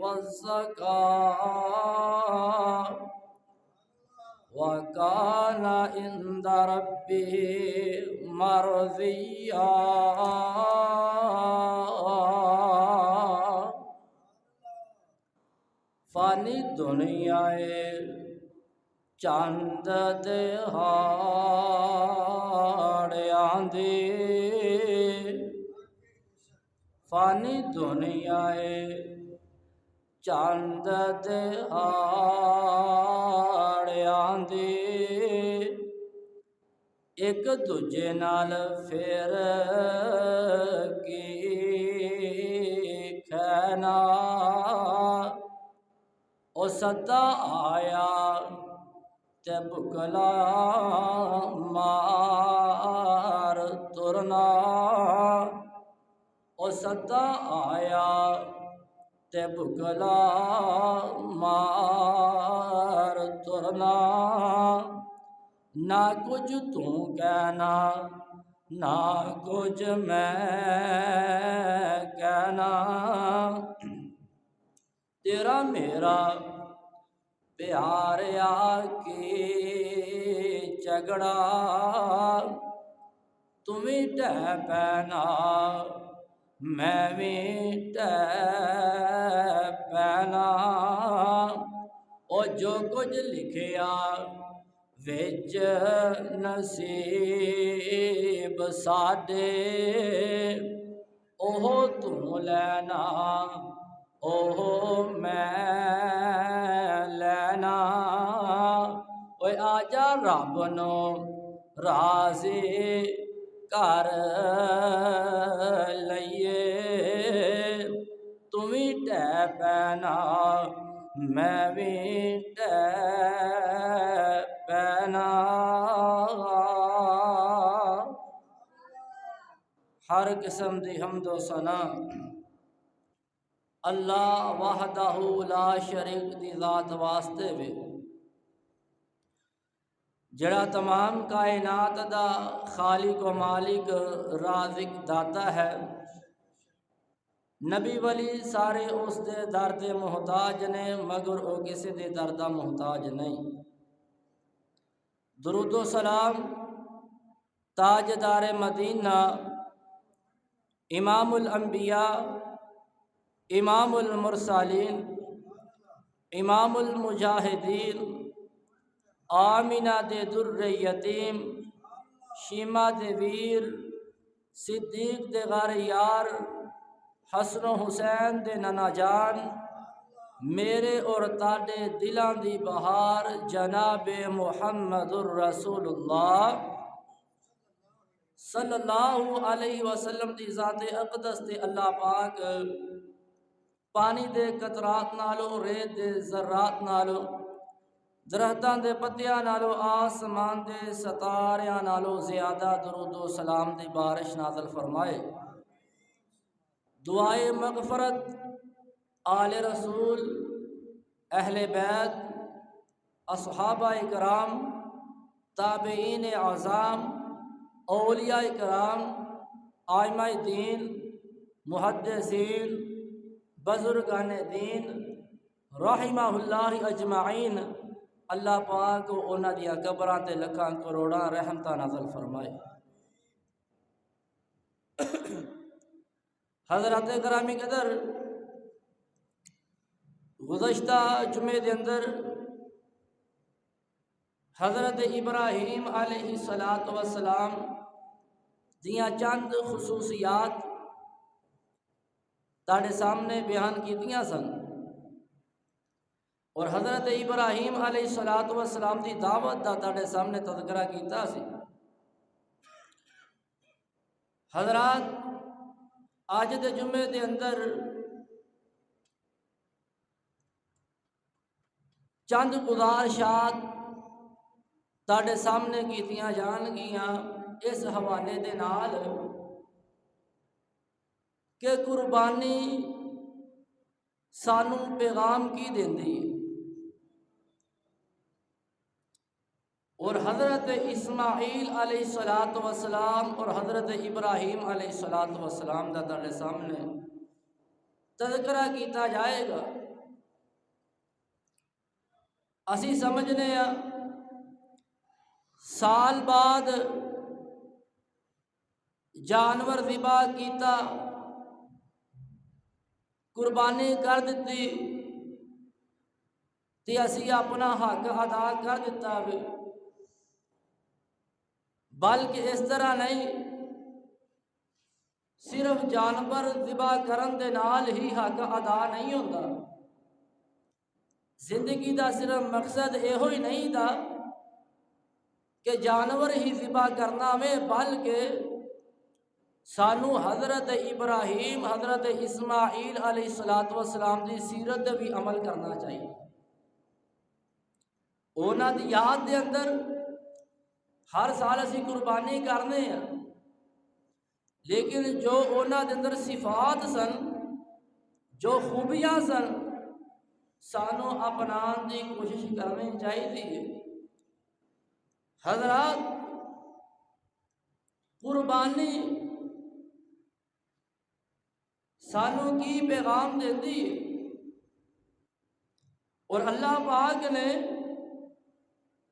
والزکاة وَكَانَ عِندَ رَبِّهِ مَرْضِيًّا۔ فانی دنیائے چند دہاڑیاں دی، فانی دنیائے چند دہاڑیاں دی، ایک دوجے نال پھر کی کہنا، او سدا آیا تے بکلا مار ترنا، او سدا آیا تے بکلا مار ترنا، نہ کچھ تو کہنا نہ کچھ میں کہنا، تیرا میرا پیار آ کے جھگڑا، تمہیں ڈہ پینا میں بھی ڈہ پینا، او جو کچھ لکھیا وچ نصیب ساڈے، اوہ تو لینا اوہ میں لینا، اوے آجا رب نو راضی کر لئیے، تمہیں ڈہ پینا میں بھی ڈہ پینا۔ ہر قسم دی حمد و ثنا اللہ وحدہ لا شریک دی ذات واسطے وے، جڑا تمام کائنات دا خالق و مالک رازق داتا ہے۔ نبی ولی سارے اس دے درد محتاج نے، مگر او کسی دے درد محتاج نہیں۔ درود و سلام تاجدار مدینہ، امام الانبیاء، امام المرسلین، امام المجاہدین، آمینہ دے در یتیم، شیمہ دے ویر، صدیق دے غار یار، حسن و حسین دے ننا جان، میرے اور تاڈے دلاں دی بہار جناب محمد الرسول اللہ صلی اللہ علیہ وسلم دی ذات اقدس تے اللہ پاک پانی دے قطرات نالو، ریت دے ذرات نالو، درختاں دے پتیاں نالو، آسمان دے ستاریاں نالو زیادہ درود و سلام دی بارش نازل فرمائے۔ دعائے مغفرت آل رسول، اہل بیت، اصحابہ کرام، تابعین اعظام، اولیاء کرام، ائمہ دین، محدثین، بزرگان دین رحمہ اللہ اجمعین، اللہ پاک انہاں دیاں قبراں تے لکھاں کروڑاں رحمتاں نازل فرمائے۔ حضرات گرامی قدر، گزشتہ جمعے دے اندر حضرت ابراہیم علیہ السلام دیاں چند خصوصیات تاڑے سامنے بیان کیتیاں سن، اور حضرت ابراہیم علیہ السلام دی دعوت دا تاڑے سامنے تذکرہ کیتا سی۔ حضرات آج دے جمعے دے اندر چند گزارشات تاڑے سامنے کیتیاں جان گیاں اس حوالے دے نال کہ قربانی سانو پیغام کی دیندی ہے، اور حضرت اسماعیل علیہ السلام اور حضرت ابراہیم علیہ السلام دا تاڑے سامنے تذکرہ کیتا جائے گا۔ اسی سمجھنے ہاں سال بعد جانور ذبح کیتا، قربانی کر دیتی تے اسی اپنا حق ادا کر دیتا وے، بلکہ اس طرح نہیں، صرف جانور ذبح کرن دے نال ہی حق ادا نہیں ہوتا۔ زندگی دا صرف مقصد یہ ہی نہیں تھا کہ جانور ہی ذبح کرنا وے، بلکہ سانو حضرت ابراہیم، حضرت اسماعیل علیہ السلام دی سیرت بھی عمل کرنا چاہیے۔ اونا دی یاد دے اندر ہر سال اسی قربانی کرنے ہیں، لیکن جو اونا دے اندر صفات سن، جو خوبیاں سن، سانو اپنان دی کوشش کرنی چاہیے۔ حضرات، قربانی سانو کی پیغام دیتی ہے، اور اللہ پاک نے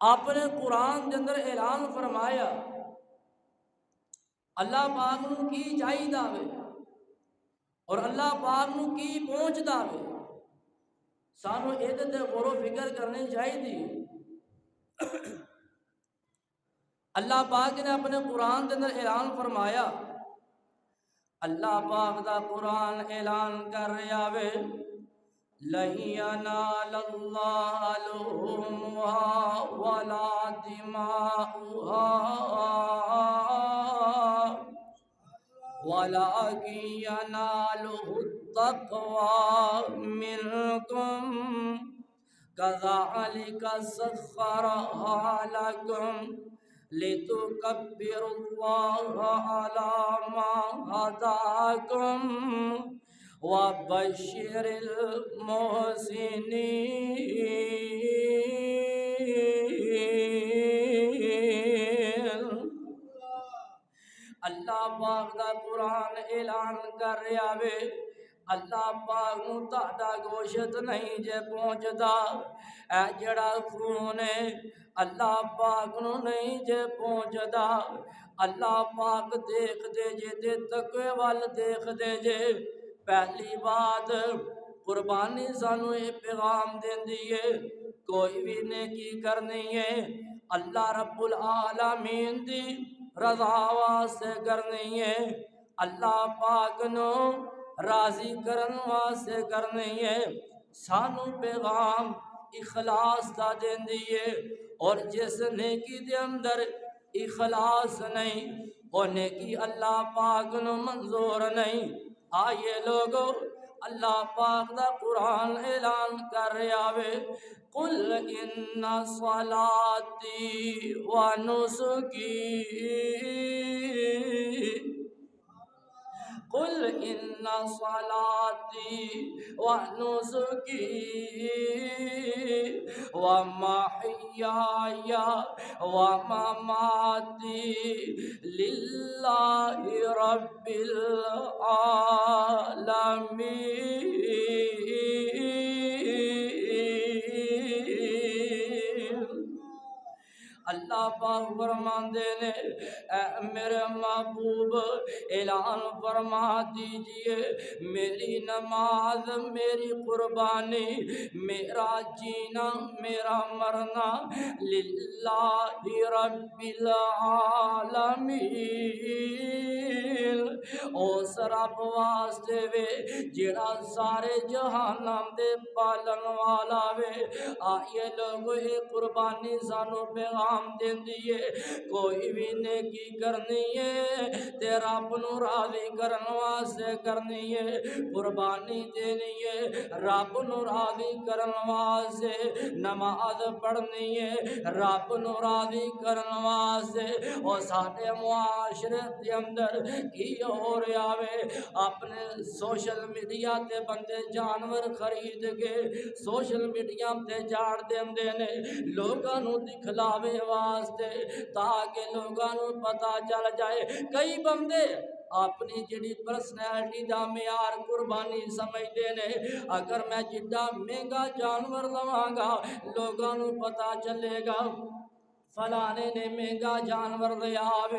اپنے قرآن کے اندر اعلان فرمایا، اللہ پاک نو کی چاہیے داوے اور اللہ پاک نو کی پہنچ داوے، سانو یہ تے غور و فکر کرنی چاہیے۔ اللہ پاک نے اپنے قرآن کے اندر اعلان فرمایا، اللہ پاک دا قرآن اعلان کر رہا وے، لَن يَنَالَ اللَّهَ لُحُومُهَا وَلَا دِمَاؤُهَا وَلَكِن يَنَالُهُ التَّقْوَى مِنكُمْ كَذَلِكَ سَخَّرَهَا لَكُمْ لِتُكَبِّرُوا اللَّهَ عَلَى مَا هَدَاكُمْ وَبَشِّرِ الْمُحْسِنِينَ۔ اللہ پاک دا قرآن اعلان کر رہا وے، اللہ پاک نو تہاڈا گوشت نہیں جے پہنچدا، اے جڑا خون ہے اللہ پاک نو نہیں جے پہنچدا۔ اللہ پاک دیکھ دے جے تے تقوی وال دیکھ دے جے۔ پہلی بات، قربانی سانو یہ پیغام دیندی ہے، کوئی بھی نیکی کرنی ہے اللہ رب العالمین دی رضا واسطے کرنی ہے، اللہ پاک نو راضی کرن واسطے کرنی ہے۔ سانو پیغام اخلاص دا دیندی ہے، اور جس نیکی دے اندر اخلاص نہیں، وہ نیکی اللہ پاک نو منظور نہیں۔ آئیے لوگو، اللہ پاک دا قرآن اعلان کر رہا وے، قُلْ إِنَّ صَلَاتِي وَنُسُكِي قُلْ إِنَّ صَلَاتِي وَنُسُكِي وَمَحْيَايَ وَمَمَاتِي لِلَّهِ رَبِّ الْعَالَمِينَ۔ اللہ پاک فرماندے نے، اے میرے محبوب اعلان فرما دیجئے، میری نماز، میری قربانی، میرا جینا، میرا مرنا للہ رب العالمین، اس رب واسطے وے جڑا سارے جہاناں دے پالن والا وے۔ آئیے لوگ، یہ قربانی سانو پیغام دیندی ہے، کوئی بھی نیکی کرنی ہے تے رب نو راضی کرن واسطے کرنی ہے، قربانی دینی ہے رب نو راضی کرن واسطے، نماز پڑھنی ہے رب نو راضی کرن واسطے۔ اور سارے معاشرے دے اندر کی ہو رہا وے، اپنے سوشل میڈیا تے بندے جانور خرید کے سوشل میڈیا تے چاڑ دیندے نے لوگاں نو دکھلاوے واسطے، تاکہ لوگاں نو پتہ چل جائے۔ کئی بندے اپنی جڑی پرسنالٹی دا معیار قربانی سمجھدے نے اگر میں جڈا مہنگا جانور لواں گا لوگاں نوں پتہ چلے گا فلانے نے مہنگا جانور لیا آوے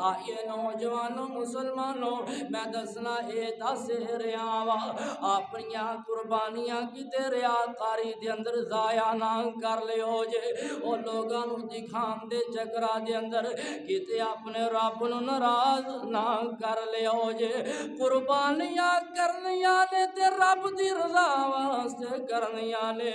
آئیے نوجوانوں مسلمانوں میں دسنا اے دس رہا وا اپنیاں قربانیاں کتے ریاکاری دے اندر ضائع نہ کر لیو جے او لوگاں نوں دکھان دے چکرا دے اندر کتے اپنے رب نوں ناراض نہ کر لیو جے قربانیاں کرنیاں نے تے رب دی رضا واسطے کرنیاں نے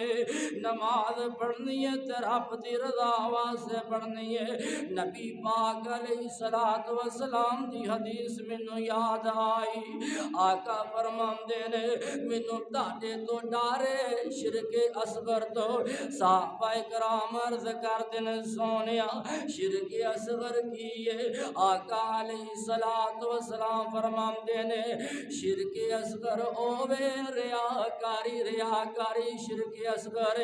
نماز پڑھنی ہے تے رب دی رضا واسطے پڑھنی ہے نبی پاک علیہ الصلوۃ والسلام دی حدیث مینوں یاد آئی آقا فرماندے نے مینوں تہاڈے تو ڈارے شرک اصغر تو صحابہ کرام عرض کردے نے سونیا شرک اصغر کی ہے آقا علیہ الصلوۃ والسلام فرماندے نے شرک اصغر اوے ریاکاری شرک اصغر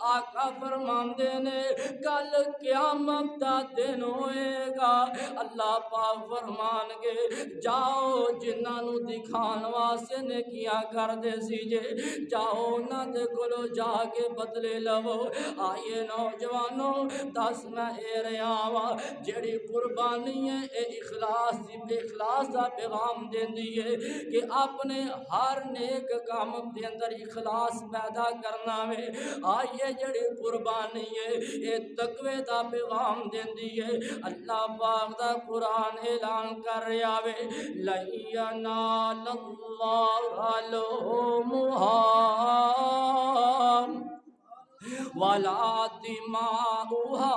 آقا فرماندے نے کل قیامت دا دن ہوئے گا اللہ پاک فرمان گے جاؤ جنہاں نوں دکھان واسطے نیکیاں کر دے سی جے جاؤ انہاں دے کولو جا کے بدلے لو آئیے نوجوانوں دس میں اے رہا وا جڑی قربانی ہے اے اخلاص دا پیغام دیندی ہے کہ اپنے ہر نیک کام دے اندر اخلاص پیدا کرنا وے آئیے جڑی قربانی ہے اے تقوی دا پیغام دیندی ہے اللہ پاک دا قرآن اعلان کر رہا وے لَن يَنَالَ اللَّهَ لُحُومُهَا وَلَا دِمَاؤُهَا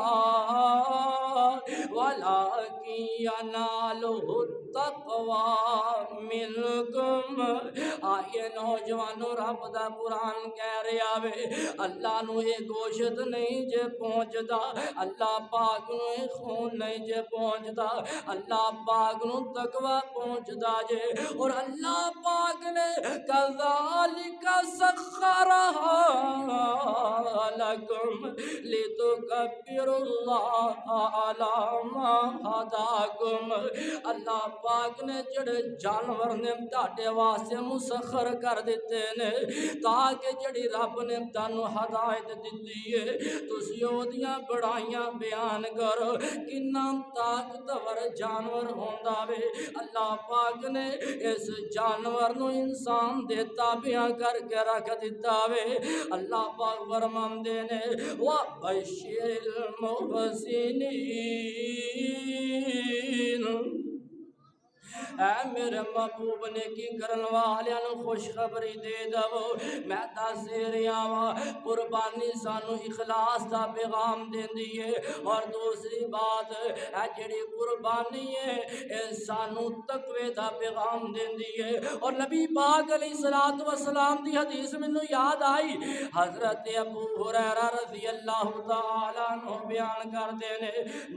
وَلَكِنْ يَنَالُهُ التَّقْوَى مِنْكُمْ آئیے نوجوانوں رب دا قرآن کہہ رہا وے اللہ نو یہ گوشت نہیں جے پہنچدا اللہ پاک نو یہ خون نہیں جے پہنچدا اللہ پاک نو تقوی پہنچدا جے اور اللہ پاک نے کذالک سخرہا لکم لتکبروا اللہ علی ما ہداکم اللہ پاک نے جڑے جانور نے تہاڈے واسطے مسخر کر دیتے نے تاکہ جڑی رب نے تانوں ہدایت دتی ہے تسی اودیاں بڑائیاں بیان کرو کنا طاقتور جانور ہوندا وے اللہ پاک نے اس جانور نو انسان دے تابع کر کے رکھ دتا وے اللہ پاک فرماندے نے وَبَشِّرِ الْمُحْسِنِينَ اے میرے محبوب نے کی کرن والیاں نو خوشخبری دے دو میں دس رہا وا قربانی سانو اخلاص دا پیغام دیندی ہے اور دوسری بات اے جڑی قربانی ہے اے سانو تقوی دا پیغام دیندی ہے اور نبی پاک علیہ الصلوۃ والسلام دی حدیث مینوں یاد آئی حضرت ابو ہریرہ رضی اللہ تعالی عنہ بیان کردے نے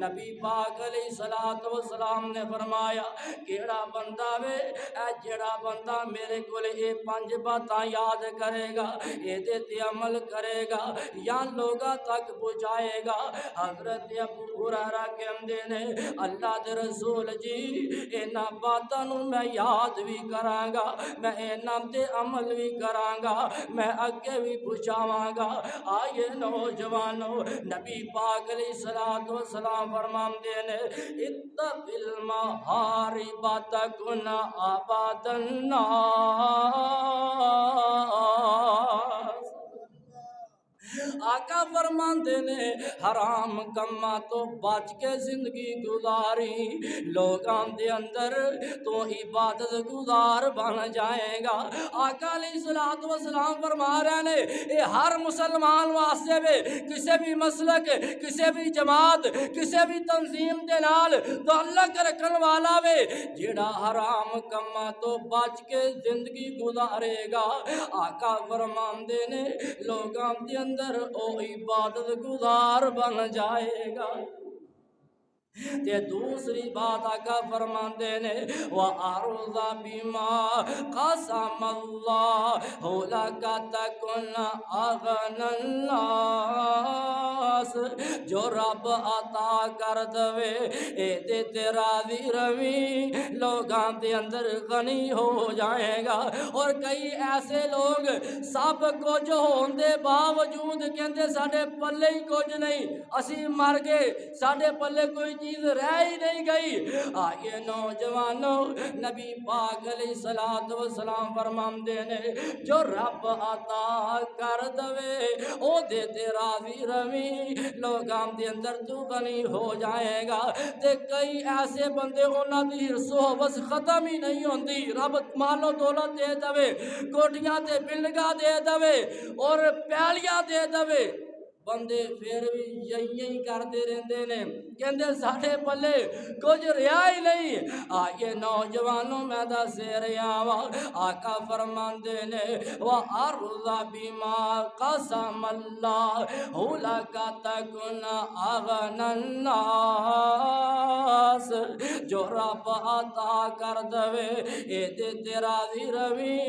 نبی پاک علیہ الصلوۃ والسلام نے فرمایا کیڑا بندہ وے اے جڑا بندہ میرے کول اے 5 باتاں یاد کرے گا اے دے تے عمل کرے گا یا لوگاں تک پہنچائے گا حضرت ابو ہریرہ کہندے نے اللہ دے رسول جی انہاں باتاں نوں میں یاد بھی کراں گا میں انہاں تے عمل بھی کراں گا میں اگے بھی پہنچاواں گا آئیے نوجوانوں نبی پاک علیہ الصلوۃ والسلام فرماندے نے اتق المحارب تکن عباد الناس آقا فرماندے نے حرام کما تو بچ کے زندگی گزاری لوگاں دے اندر تو عبادت گزار بن جائے گا آقا علیہ الصلوۃ والسلام فرما رہے نے اے ہر مسلمان واسطے وے کسے بھی مسلک کسے بھی جماعت کسے بھی تنظیم دے نال تعلق رکھن والا وے جڑا حرام کما تو بچ کے زندگی گزارے گا آقا فرماندے نے لوگاں دے اندر او عبادت گزار بن جائے گا تے دوسری بات آقا فرماندے نے وَأَرْضَ بِمَا قَسَمَ اللَّهُ لَكَ تَكُنْ أَغْنَى النَّاسِ، جو رب عطا کر دوے اے دے تیرا دی روی لوگاں دے اندر غنی ہو جائے گا۔ اور کئی ایسے لوگ سب کچھ ہون دے باوجود کہندے ساڈے پلے ہی کچھ نہیں، اسی مر گئے، ساڈے پلے کوئی چیز رہ ہی نہیں گئی۔ آئیے نوجوانوں، نبی پاک علیہ الصلوۃ والسلام فرماندے نے جو رب عطا کر دوے او دے تے راضی روی لوگاں دے اندر تو غنی ہو جائے گا۔ تے کئی ایسے بندے انہاں دی حرص و حوث ختم ہی نہیں ہوندی، رب مال و دولت دے دوے، کوٹیاں تے بلڈنگاں دے دوے اور پیالیاں دے دوے، بندے پھر بھی یہی کرتے رہتے نے، کہندے ساڈے پلے کچھ رہا ہی نہیں۔ آئیے نوجوانوں میں دس رہا وا، آقا فرماندے نے وَأَرْضَ بِمَا قَسَمَ اللَّهُ لَكَ تَكُنْ أَغْنَى النَّاسِ، جو رب عطا کر دوے اے دے تیرا دی روی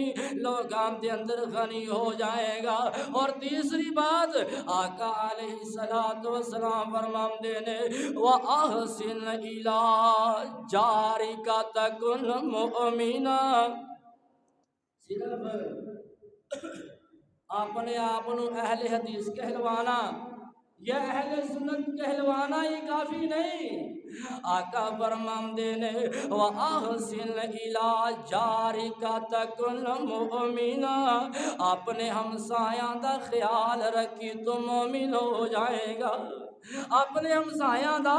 لوگاں دے اندر غنی ہو جائے گا۔ اور تیسری بات آقا علیہ الصلوۃ والسلام فرماندے نے وَأَحْسِنْ إِلَىٰ جَارِكَ تَكُنْ مُؤْمِنًا، صرف اپنے آپ اہل حدیث کہلوانا یا اہل سنت کہلوانا ہی کافی نہیں۔ آقا فرماندے نے وَأَحْسِنْ إِلَىٰ جَارِكَ تَكُنْ مُؤْمِنًا، اپنے ہمسایاں دا خیال رکھی تو مومن ہو جائے گا، اپنے ہمسایاں دا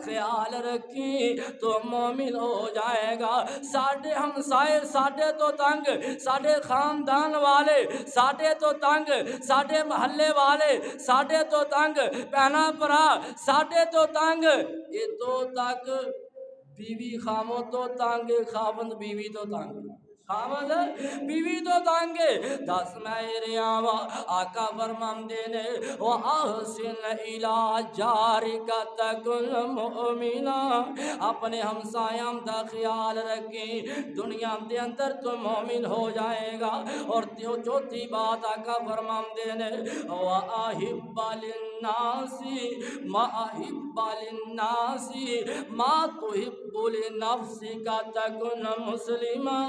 خیال رکھی تو مومن ہو جائے گا۔ ساڈے ہمسائے ساڈے تو تنگ، ساڈے خاندان والے ساڈے تو تنگ، ساڈے محلے والے ساڈے تو تنگ، بہنا برا ساڈے تو تنگ، اتوں تک بیوی خاموں تو تنگ، خاوند بیوی تو تنگ، خاوند بیوی تو تنگ۔ دس میں رہا وا، آقا فرماندے نے وَأَحْسِنْ إِلَىٰ جَارِكَ تَكُنْ مُؤْمِنًا، اپنے ہمسایاں دا خیال رکھی دنیا دے اندر تو مومن ہو جائے گا۔ اور چوتھی بات آقا فرماندے نے وَأَحِبَّ لِلنَّاسِ مَا تُحِبُّ لِنَفْسِكَ تَكُنْ مُسْلِمًا،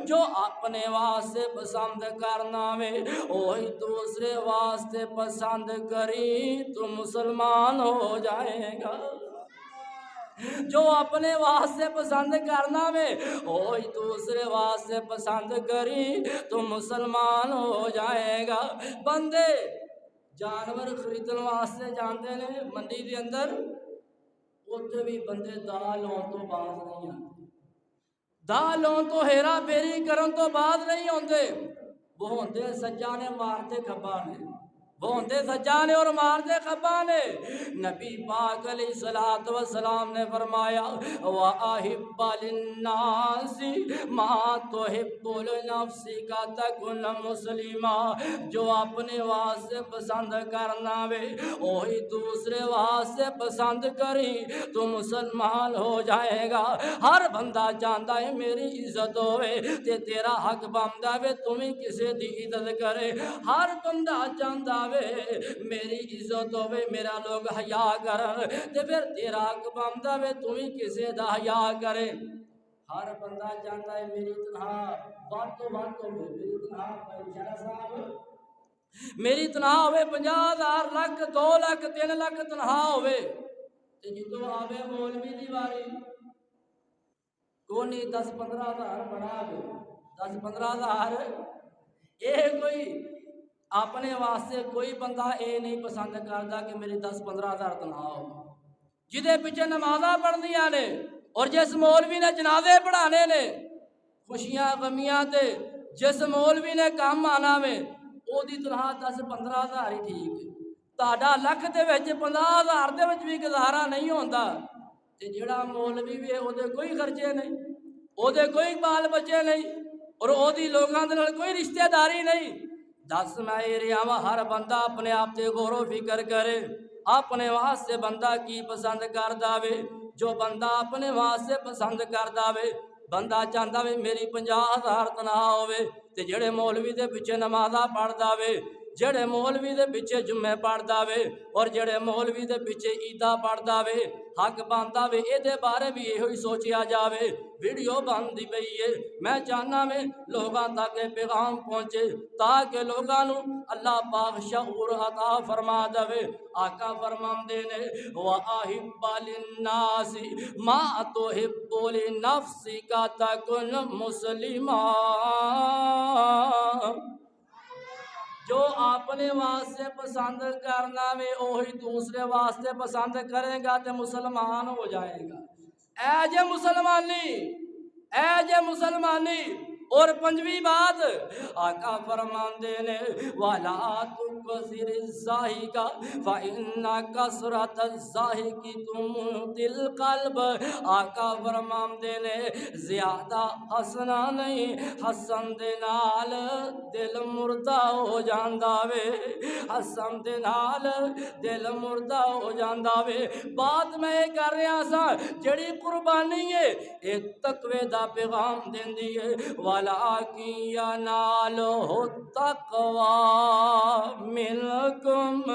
جو اپنے واسطے پسند کرنا وے وہی دوسرے واسطے پسند کری تو مسلمان ہو جائے گا۔ جو اپنے واسطے پسند کرنا وے وہی دوسرے واسطے پسند کری تو مسلمان ہو جائے گا۔ بندے جانور خریدن واسطے جاندے نے منڈی دے اندر، اتنے بھی بندے دال لون تو باز نہیں آتے، دال لون تو ہیرا پھیری کرن تو بعد نہیں ہوندے، وہ ہوندے سجا نے مارتے کھبا نے، وہ ہوندے سجا نے اور مارتے کھبا نے۔ نبی پاک علیہ الصلوۃ والسلام نے فرمایا وَأَحِبَّ لِلنَّاسِ مَا تُحِبُّ لِنَفْسِكَ تَكُنْ مُسْلِمًا، جو اپنے واسطے پسند کرنا وے وہی دوسرے واسطے پسند کری تو مسلمان ہو جائے گا۔ ہر بندہ چاہتا ہے میری عزت ہوئے تے تیرا حق بندا وے تمہیں کسے دی عزت کرے، ہر بندہ چاہتا وے میری عزت ہوئے میرا لوگ حیا کرن تے پھر تیرا حق بندا وے تمہیں کسے دا حیا کرے۔ ہر بندہ چاہتا ہے میری تنہا بات تو ہوئے، میری تنہا شہر صاحب میری تنہا ہوئے 50,000 لاکھ 2 لاکھ 3 لاکھ تنہا ہوئے تے جدو آوے مولوی دی واری کونی 10-15,000 بڑھا دے 10-15,000، یہ کوئی اپنے واسطے کوئی بندہ اے نہیں پسند کرتا کہ میری 10-15,000 تنہا ہو، جدے پیچھے نمازاں پڑھنیاں نے اور جس مولوی نے جنازے پڑھانے نے، خوشیاں غمیاں تے جس مولوی نے کام آنا میں او دی تنہا 10-15,000 ہی ٹھیک ہے، تہاڈا لکھ دے وچ 50,000 دے وچ بھی گزارا نہیں ہوندا تے جڑا مولوی بھی ہے او دے کوئی خرچے نہیں، او دے کوئی بال بچے نہیں اور او دی لوگاں دے نال کوئی رشتہ داری نہیں۔ دس میں رہا ہر بندہ اپنے آپ تے غور و فکر کرے، اپنے واسطے بندہ کی پسند کردا وے، جو بندہ اپنے واسطے پسند کردا وے بندہ چاہتا وے میری 50,000 تنخواہ ہوے تے جڑے مولوی دے پیچھے نمازاں پڑھدا وے جڑے مولوی دے پیچھے جمعے پڑھدا وے اور جڑے مولوی دے پیچھے عیداں پڑھدا وے حق بندا وے اے دے بارے بھی یہ ہوئی سوچیا جاوے ویڈیو بندی پئی ہے میں چاہنا وے لوگاں تک پیغام پہنچے تاکہ لوگاں نو اللہ پاک شعور عطا فرما دے آقا فرماندے نے وَأَحِبَّ لِلنَّاسِ مَا تُحِبُّ لِنَفْسِكَ تَكُنْ مُسْلِمًا جو اپنے واسطے پسند کرنا وے وہی دوسرے واسطے پسند کرے گا تے مسلمان ہو جائے گا اے جے مسلمانی اور پنجویں بات آقا فرماندے نے وَلَا تُكْثِرِ الزَّاحِكَ فَإِنَّ كَثْرَةَ الزَّاحِكِ تُمِيتُ الْقَلْبَ آقا فرماندے نے زیادہ ہسنا نہیں ہسن دے نال دل مردہ ہو جاندا وے ہسن دے نال دل مردہ ہو جاندا وے بات میں کر رہا سا جڑی قربانی ہے اے تقوی دا پیغام دیندی ہے وَلَٰكِن يَنَالُهُ التَّقْوَىٰ مِنكُمْ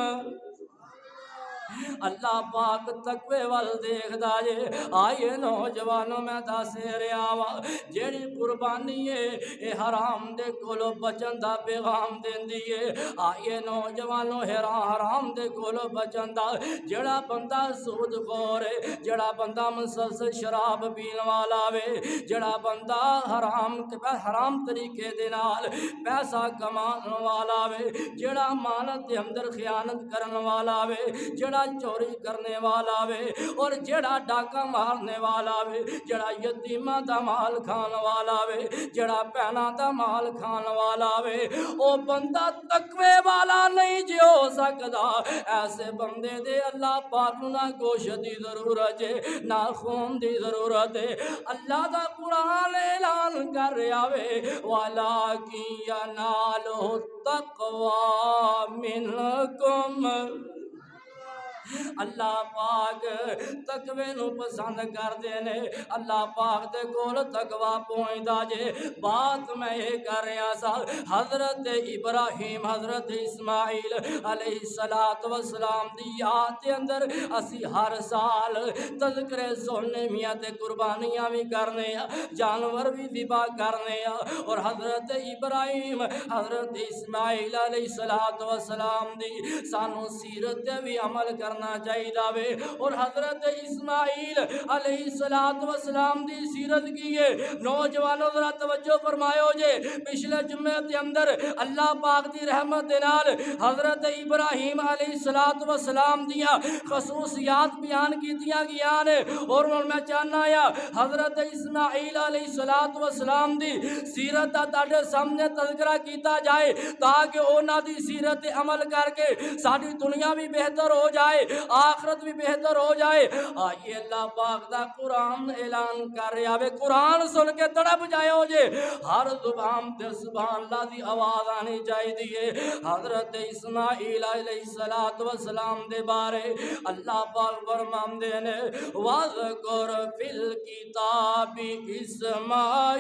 اللہ پاک تقوی وال دیکھدا جے آئیے نوجوانوں میں دسے رہا وا جیڑی قربانی ہے اے حرام دے کولو بچن دا پیغام دیندی ہے آئیے نوجوانوں حرام دے کولو بچن دا جڑا بندہ سود خور ہے جڑا بندہ مسلسل شراب پین والا وے جڑا بندہ حرام طریقے دے نال پیسہ کمان والا وے جڑا امانت دے اندر خیانت کرن والا وے جڑا چوری کرنے والا وے اور جڑا ڈاکہ مارنے والا وے جڑا یتیمہ دا مال کھان والا وے جڑا بہناں دا مال کھان والا وے او بندہ تقوی والا نہیں جی ہو سکدا ایسے بندے دے اللہ پاک نہ گوشت دی ضرورت ہے نہ خون دی ضرورت ہے اللہ دا قرآن اعلان کر رہا وے وَلَٰكِن يَنَالُهُ التَّقْوَىٰ مِنكُمْ اللہ پاک تقوی نو پسند کر دینے اللہ پاک دے کول تقوی پہنچدا جے بات میں یہ کر رہا سا حضرت ابراہیم حضرت اسماعیل علیہ السلام دی یاد دے اندر اسی ہر سال تذکرے سننے میاں تے قربانیاں بھی کرنے جانور بھی ذبح کرنے اور حضرت ابراہیم حضرت اسماعیل علیہ السلام دی سانو سیرت بھی عمل کرنا چاہیے وے اور حضرت اسماعیل علیہ السلام دی سیرت کی ہے نوجوانوں ذرا توجہ فرمایو جے پچھلے جمعے دے اندر اللہ پاک دی رحمت دے نال حضرت ابراہیم علیہ السلام دیا خصوصیات بیان کیتیاں گیا نے اور میں چاہنا یا حضرت اسماعیل علیہ السلام دی سیرت دا تاڈے سامنے تذکرہ کیتا جائے تاکہ انہاں دی سیرت عمل کر کے ساری دنیا بھی بہتر ہو جائے آخرت بھی بہتر ہو جائے آئیے اللہ پاک دا قرآن اعلان کر رہا ہے قرآن سن کے تڑپ جائے ہو جے ہر زبان تے سبحان اللہ دی آواز آنی چاہیے حضرت اسماعیل علیہ السلام دے بارے اللہ پاک فرماندے نے وَاذْكُرْ فِي الْكِتَابِ إِسْمَاعِيلَ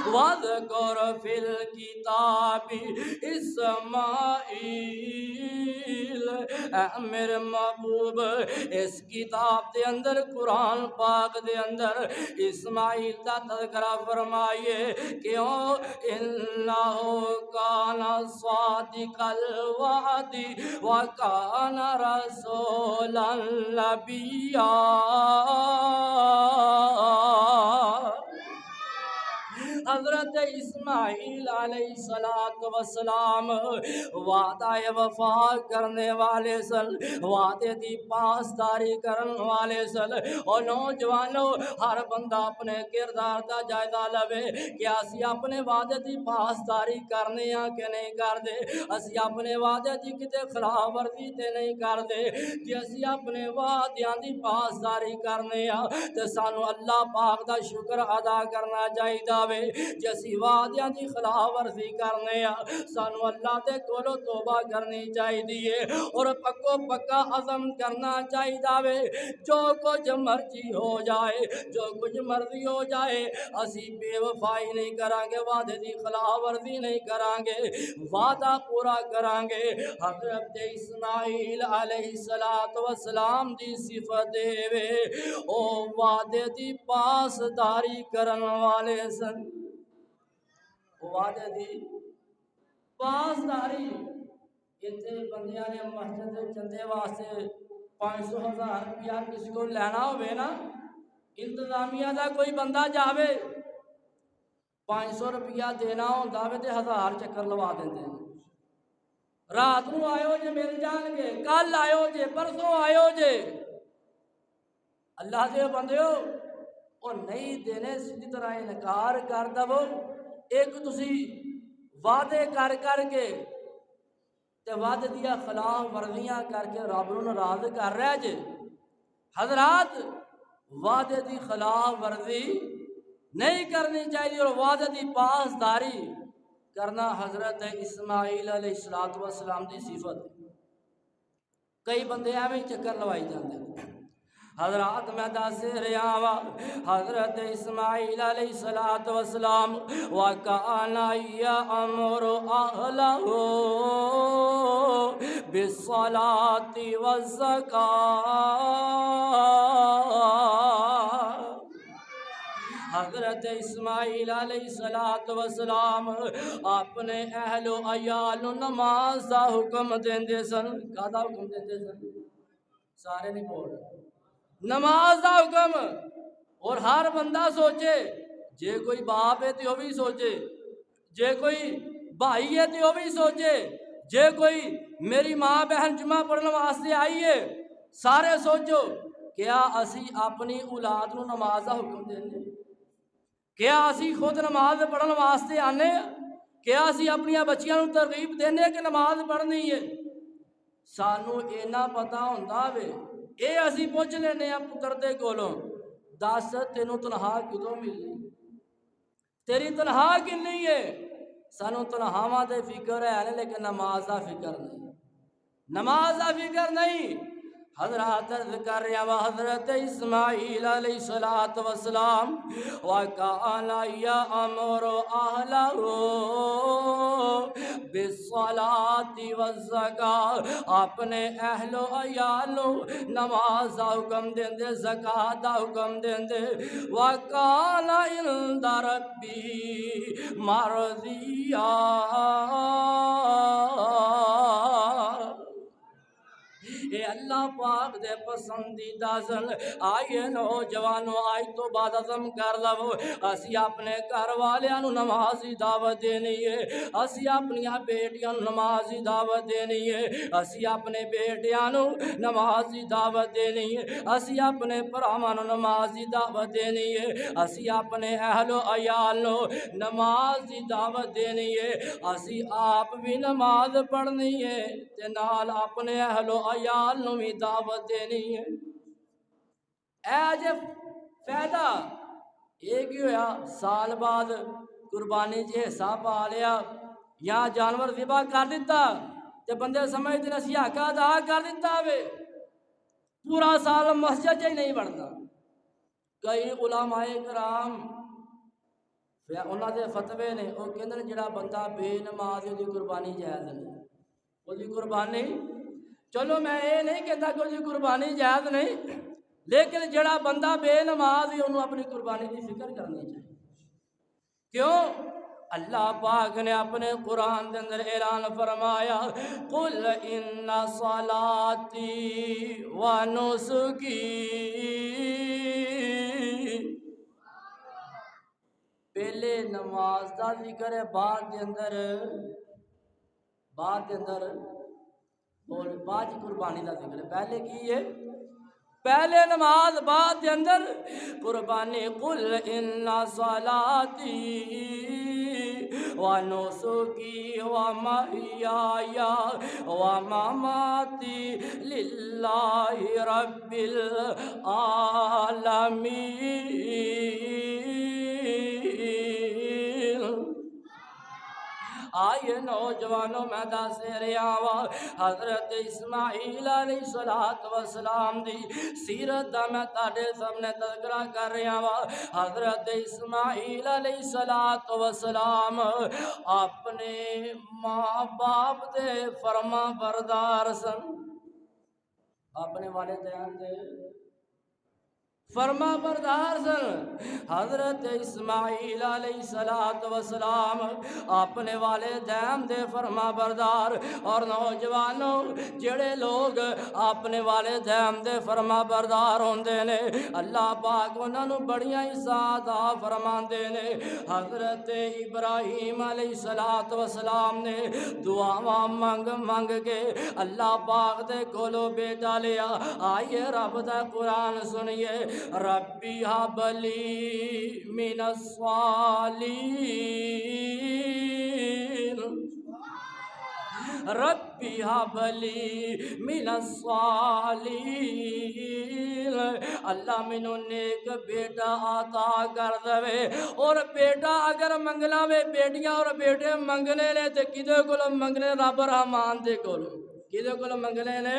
وَاذْكُرْ فِي الْكِتَابِ إِسْمَاعِيلَ اے میرے محبوب اس کتاب دے اندر قرآن پاک دے اندر اسماعیل دا تذکرہ فرمائیے کیوں اِنَّهُ كَانَ صَادِقَ الْوَعْدِ وَكَانَ رَسُولًا نَبِيًّا حضرت اسماعیل علیہ السلام وعدہ وفا کرنے والے سن وعدے دی پاسداری کرنے والے سن اور نوجوانوں ہر بندہ اپنے کردار دا جائزہ لوے کہ اسی اپنے وعدے دی پاسداری کرنے ہاں کہ نہیں کر دے اسی اپنے وعدے دی کتے خلاف ورزی تے نہیں کر دے کہ اسی اپنے وعدیاں دی پاسداری کرنے ہاں تے سانو اللہ پاک دا شکر ادا کرنا چاہیے وے جسی وعدیاں دی خلاف ورزی کرنے سانو اللہ دے کولو توبہ کرنی چاہیے اور پکو پکا عزم کرنا چاہیے جو کچھ مرضی ہو جائے جو کچھ مرضی ہو جائے اسی بے وفائی نہیں کریں گے وعدے دی خلاف ورزی نہیں کریں گے وعدہ پورا کریں گے حضرت اسماعیل علیہ السلام دی صفت دے او وعدے دی پاسداری کرن والے سن وعدے دی پاسداری اتنے بندیاں نے مسجد دے چندے واسطے 500,000 روپیہ کسی کو لینا ہوئے نا انتظامیہ دا کوئی بندہ جاوے 500 روپیہ دینا ہوتا ہے تو 1000 چکر لوا دیتے ہیں رات نو آئیو جے مل جان گے کل آئیو جے پرسوں آئیو جے اللہ دے بندے ہو اور نہیں دینے سیدھی طرح انکار کر دو ایک تسی وعدے کر کے تے وعدے دیا خلاف ورزیاں کر کے رب نو ناراض کر رہے جے حضرات وعدے دی خلاف ورزی نہیں کرنی چاہیے اور وعدے دی پاسداری کرنا حضرت اسماعیل علیہ السلام دی صفت کئی بندے ایویں چکر لوائی جاندے حضرات میں دس رہا وا حضرت اسماعیل علیہ السلام وَكَانَ يَأْمُرُ أَهْلَهُ بِالصَّلَاةِ وَالزَّكَاةِ حضرت اسماعیل علیہ السلام اپنے اہل و عیال نماز دا حکم دیندے سن کادا حکم دیندے سن سارے نہیں بول رہے نماز دا حکم اور ہر بندہ سوچے جے کوئی باپ ہے تو وہ بھی سوچے جے کوئی بھائی ہے تو وہ بھی سوچے جے کوئی میری ماں بہن جمعہ پڑھنے واسطے آئی ہے سارے سوچو کیا اسی اپنی اولاد نو نماز دا حکم دینے کیا اسی خود نماز پڑھنے واسطے آنے کیا اسی اپنی بچیاں نو ترغیب دینے کہ نماز پڑھنی ہے سانو اینا پتا ہوندا وے اے اسی پوچھ لینے ہیں پتر دے کولوں دس تینوں تنہا کدوں ملنی تیری تنہا کنی ہے سانو تنہاواں دے فکر ہے لیکن نماز دا فکر نہیں نماز دا فکر نہیں حضرات ذکر یا حضرت اسماعیل علیہ السلام وَكَانَ يَأْمُرُ أَهْلَهُ بِالصَّلَاةِ وَالزَّكَاةِ اپنے اہل و عیال نماز دا حکم دیندے زکاة دا حکم دیندے وَكَانَ عِندَ رَبِّهِ مَرْضِيًّا اے اللہ پاک دے پسندیدہ سن آئیے نوجوانوں آئی تو بعد عزم کر لو اسی اپنے گھر والیاں نو نمازی دعوت دینی ہے اسی اپنی بیٹیاں نو نمازی دعوت دینی ہے اسی اپنے بیٹیاں نو نمازی دعوت دینی ہے اسی اپنے پراواں نو نمازی دعوت دینی ہے اسی اپنے اہل و عیال نو نمازی دعوت دینی ہے اسی آپ بھی نماز پڑھنی ہے تے نال اپنے اہل و عیال نو بھی دعوت دینی ہے اے جے فائدہ ایک ہی ہویا سال بعد قربانی جے حصہ پا لیا یا جانور ذبح کر دیتا تے بندے سمجھتے ہیں سیاہ کا ادا کر دیتا وے پورا سال مسجد ہی نہیں بڑھتا کئی علماء کرام انہاں دے فتوے نے وہ کہندے جڑا بندہ بے نماز دی قربانی جائز نہیں وہ دی قربانی چلو میں یہ نہیں کہتا کہ وہ دی قربانی جائز نہیں لیکن جڑا بندہ بے نماز ہی انہوں اپنی قربانی کی فکر کرنی چاہیے کیوں اللہ پاک نے اپنے قرآن کے اندر اعلان فرمایا قل ان صلاتی و نسکی پہلے نماز دا ذکر ہے بعد کے اندر بول بعد قربانی دا ذکر ہے پہلے کی ہے پہلے نماز بعد کے اندر قربانی قل ان صلاتی و نسکی و محیای و مماتی للہ رب العالمین آئیے نوجوانوں میں دس رہا وا حضرت اسماعیل علیہ السلام دی سیرت دا میں تاڑے سامنے تذکرہ کر رہا وا حضرت اسماعیل علیہ السلام اپنے ماں باپ دے فرما بردار سن اپنے والدین دے فرما بردار سن حضرت اسماعیل علیہ السلام اپنے والدین دے فرما بردار اور نوجوانوں جڑے لوگ اپنے والدین دے فرما بردار ہوندے نے اللہ پاک انہاں نوں بڑیاں عزت فرماندے نے حضرت ابراہیم علیہ السلام نے دعاواں منگ کے اللہ پاک دے کولوں بیٹا لیا آئیے رب دا قرآن سنیے ربی ہب لی من الصالحین ربی ہب لی من الصالحین اللہ مینوں نیک بیٹا عطا کر دے اور بیٹا اگر منگنا وے بیٹیاں اور بیٹے منگنے نے تے کدے کولوں منگنے رب رحمان دے کولوں کدے کولوں منگنے نے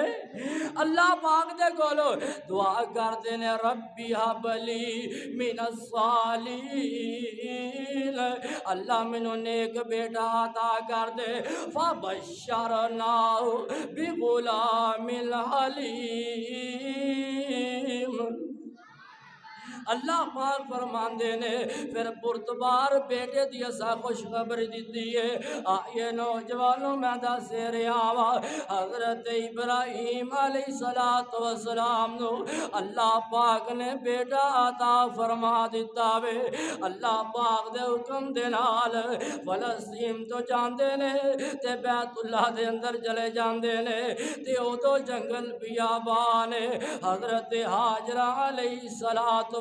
اللہ پاک دے کولوں دعا کردے نے ربی ہب لی من الصالحین اللہ مینوں نیک بیٹا عطا کر دے فبشرناہ بغلام حلیم اللہ پاک فرماندے نے پھر پرتبار بیٹے دی اسا خوشخبری دیتی ہے آئیے نوجوانوں میں دس رہا وا حضرت ابراہیم علیہ السلام نو اللہ پاک نے بیٹا عطا فرما دیتا وے اللہ پاک دے حکم دے نال فلسطین تو جاندے نے تے بیت اللہ دے اندر چلے جاندے نے تے او تو جنگل بیابان حضرت ہاجرہ علیہ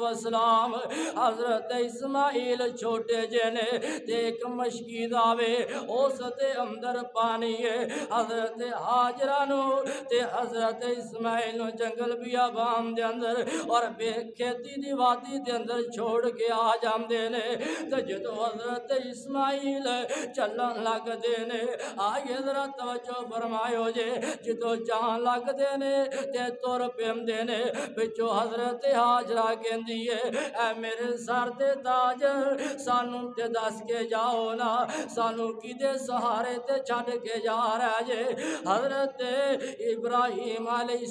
السلام حضرت اسماعیل چھوٹے جنے تے ایک مشکید آوے اس دے اندر پانی ہے حضرت ہاجرہ نو تے حضرت اسماعیل نو جنگل بیابان دے اندر اور بے کھیتی دی وادی دے اندر چھوڑ کے آ جاندے نے تے جدو حضرت اسماعیل چلن لگ دے نے آئیے ذرا توجہ فرمائیو جے جدو جان لگ دے نے تے تر پیندے نے بچو حضرت ہاجرہ کہندی ہے اے میرے سر تے تاج سانو تے دس کے جاؤ نا سانو کدے سہارے تے چھڈ کے جا رہا جے حضرت ابراہیم علیہ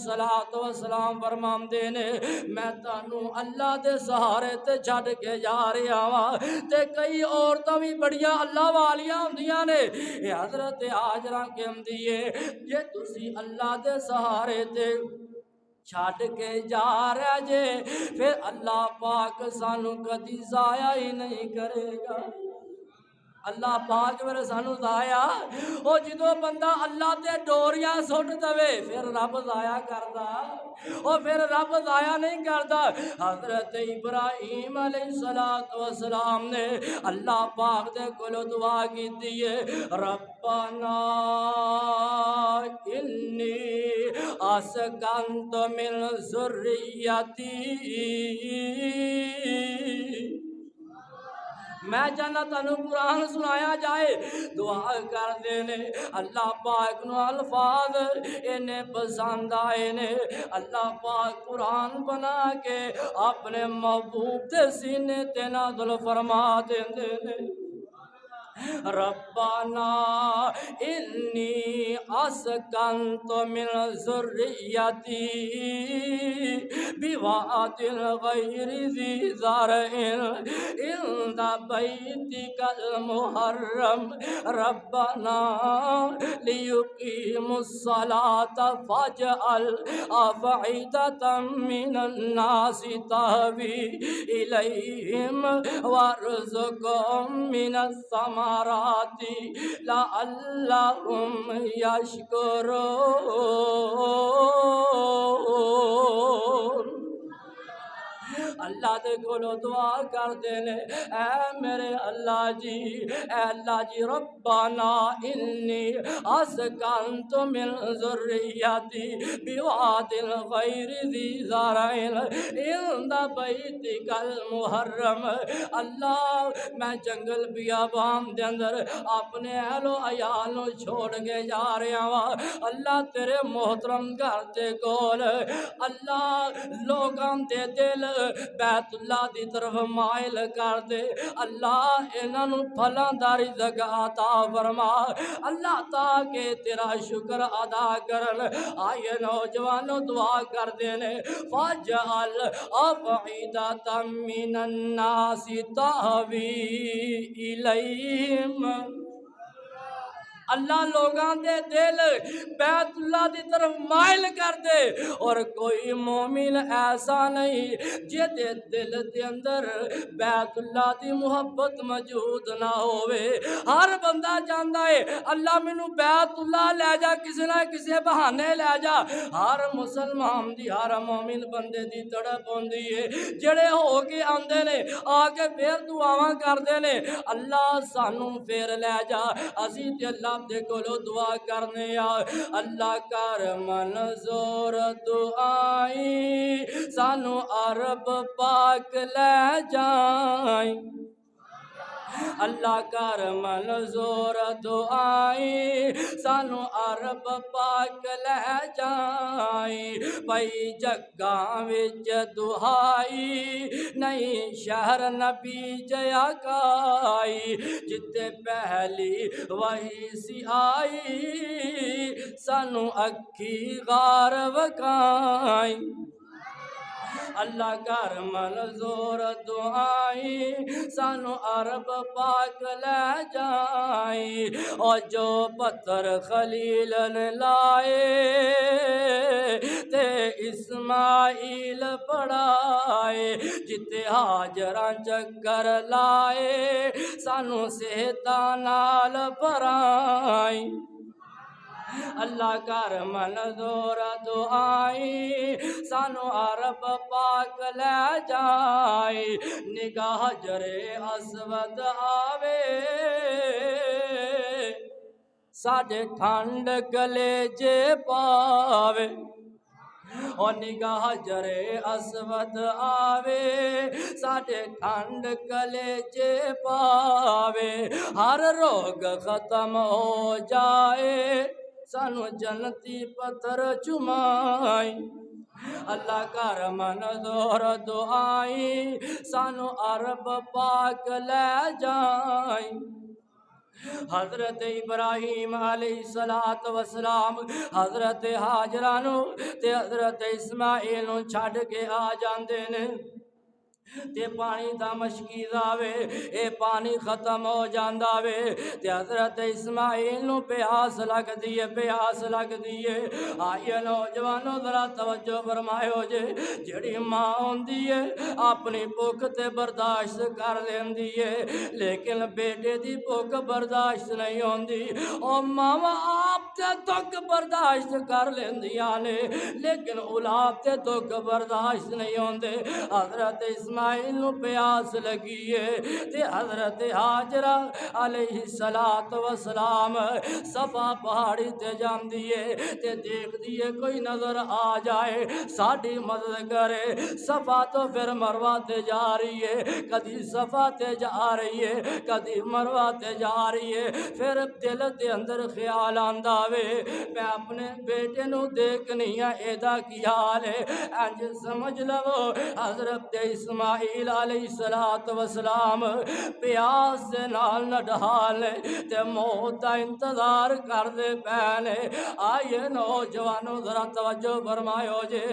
السلام فرماندے نے میں تانوں اللہ دے سہارے تے چھڈ کے جا رہا وا تے کئی عورتاں بھی بڑیاں اللہ والیاں ہوندیاں نے حضرت ہاجرہ کہندی ہے جے تسی اللہ دے سہارے تے چھاٹ کے جا رہا جے پھر اللہ پاک سانو کدی ضائع ہی نہیں کرے گا اللہ پاک میرے سانو ضائع او جدو بندہ اللہ تے ڈوریاں سٹ دوے پھر رب ضائع کردا او پھر رب ضائع نہیں کردا حضرت ابراہیم علیہ السلام نے اللہ پاک دے کولوں دعا کیتی ہے ربنا انی اسکنت من ذریتی میں جانا تانوں قرآن سنایا جائے دعا کر دینے اللہ پاک نو الفاظ انہیں پسند آئے نے اللہ پاک قرآن بنا کے اپنے محبوب دے سینے تے نازل فرما دیندے نے ربنا انی اسکنت من ذریتی بواد غیر ذی زرع عند بیتک المحرم ربنا لیقیموا الصلاة فاجعل افئدة من الناس تهوی الیہم وارزقهم من الثمرات لعلهم یشکرون اللہ دے کولو دعا کر دینے اے میرے اللہ جی، اے اللہ جی ربنا انی اسکنت من ذریتی بواد غیر ذی زرع عند بیتک المحرم۔ اللہ میں جنگل بیابان دے اندر اپنے اہل و عیال نو چھوڑ کے جا رہا ہاں، اللہ تیرے محترم گھر دے کول اللہ لوگاں دے دل بیت اللہ دی طرف مائل کر دے، اللہ انہاں نو پھلاں دا رزق عطا فرما اللہ تاکہ تیرا شکر ادا کرن۔ آئے نوجوانوں دعا کر دینے فَاجْعَلْ أَفْئِدَةً مِّنَ النَّاسِ تَهْوِي إِلَيْهِمْ۔ اللہ لوگاں دے دل بیت اللہ دی طرف مائل کر دے، اور کوئی مومن ایسا نہیں جے دے دل دے اندر بیت اللہ دی محبت موجود نہ ہوئے۔ ہر بندہ جاندا ہے اللہ مینوں بیت اللہ لے جا، کسی نہ کسی بہانے لے جا۔ ہر مسلمان دی ہر مومن بندے دی تڑپ ہوندی ہے جڑے ہو کے آندے نے آ کے پھر دعاواں کردے نے اللہ سانوں پھر لے جا۔ اسی تے اللہ دے کولو دعا کرنے آ، اللہ کر منظور دعائی سانو عرب پاک لے جائیں، اللہ کر منظور دعائی سانو عرب پاک لے جائیں۔ پئی جگاں وچ دہائی نہیں شہر نبی جیا کائی، جتے پہلی وہی سی آئی سانو اکھی غار وکائیں، اللہ کر منظور دعائی سانو عرب پاک لے جائیں۔ اور جو پتھر خلیل نے لائے تے اسماعیل پڑھائے، جتے ہاجراں چکر لائے سانو صحتاں نال بھرائیں، اللہ کر منظور دعائی سانو عرب پاک لے جائے۔ نگاہ جرے اسود آوے ساڈے ٹھنڈ گلے جے پاوے، اور نگاہ جرے اسود آوے ساڈے ٹھنڈ گلے جے پاوے، ہر روگ ختم ہو جائے سانو جنتی پتھر چمائیں، اللہ کر منظور دعائی سانو عرب پاک لے جائیں۔ حضرت ابراہیم علیہ السلام حضرت حاجرانو تے حضرت اسماعیل نو چھڈ کے آ جاندے نے تے پانی دا مشکیز آوے، اے پانی ختم ہو جاندا وے تے حضرت اسماعیل نو پیاس لگ دیئے، پیاس لگ دیئے۔ آئیے نوجوانوں ذرا توجہ فرمائیو جے، جڑی ماں ہوندی ہے اپنی بھوک تے برداشت کر لیندی ہے، لیکن بیٹے دی بھوک برداشت نہیں ہوندی۔ او ماما آپ تے دکھ برداشت کر لیندیاں نے، لیکن اولاد تے دکھ برداشت نہیں ہوندے۔ حضرت اسماعیل نو پیاس لگی ہے تے حضرت حاجرہ علیہ السلام صفا پہاڑی تے جاندی ہے تے دیکھ دیئے کوئی نظر آ جائے ساڑی مدد کرے، صفا تو پھر مروہ تے جا رہی ہے، کدی صفا تے جا رہی ہے کدی مروہ تے جا رہی ہے، پھر دل دے اندر خیال آندا وے میں اپنے بیٹے نو دیکھنی ہے ایدہ کی حال ہے، انج سمجھ لو حضرت اسماعیل علیہ السلام پیاس دے نال نڈھال تے موت دا انتظار کر دے پینے۔ آئیے نوجوانوں ذرا توجہ فرمائیو جے،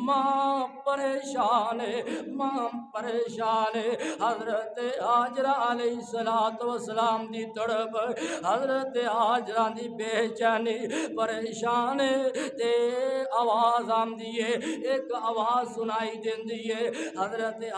ماں پریشان ہے، ماں پریشان ہے، حضرت حاجرہ علیہ السلام دی تڑپ، حضرت حاجرہ دی بے چینی پریشان تے آواز آمدی ہے، ایک آواز سنائی دیندی ہے، حضرت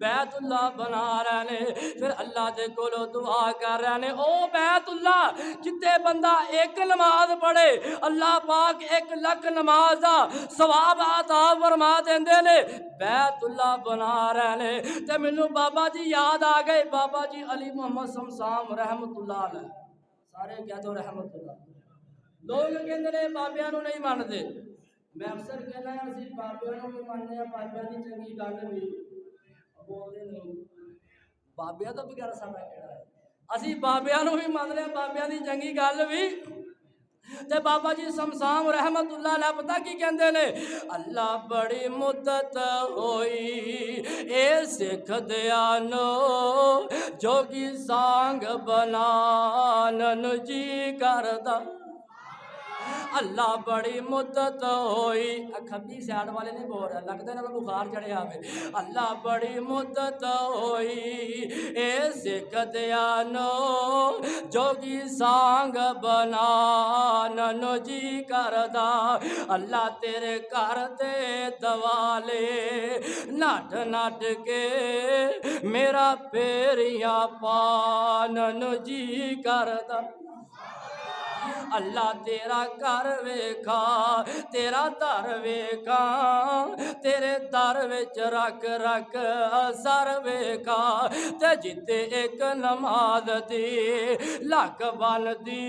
بیت اللہ بنا رہے نے، پھر اللہ دے کولو دعا کر رہے نے، او بیت اللہ جتے بندہ ایک نماز پڑھے اللہ پاک 1,00,000 نماز دا ثواب عطا فرما دیندے نے۔ بیت اللہ بنا رہے نے تے مینوں بابا جی یاد آ گئے، بابا جی علی محمد شمشام رحمت اللہ علیہ، سارے کہہ دو رحمت اللہ۔ لوگ کہندے نے بابیاں نوں نہیں مانتے، میں اکثر کہنا ہے اسی بابیاں نوں بھی ماننے ہیں، بابیاں دی چنگی گل بھی بولدے نہیں، بابیاں تو بغیر ساڈا کہڑا ہے، اسی بابیاں نوں بھی ماننے ہیں، بابیاں دی چنگی گل بھی۔ تے بابا جی شمشام رحمت اللہ علیہ پتہ کی کہندے نے، اللہ بڑی مدت ہوئی اے سکھ دیا نو جوگی سانگ بنانن جی کردا، اللہ بڑی مدت ہوئی، کھبی سائڈ والے نہیں بول رہے، لگتا ہے نا بخار چڑھے آوے، اللہ بڑی مدت ہوئی اے سکھ دیا نو جوگی سانگ بنانن جی کردا، اللہ تیرے گھر دے دوالے نٹ نٹ کے میرا پیریاں پانن جی کردا، اللہ تیرا گھر ویکھا تیرا در ویکھا تیرے در وچ رکھ رکھ سر ویکھا تے جتے ایک نماز دی لکھ بن دی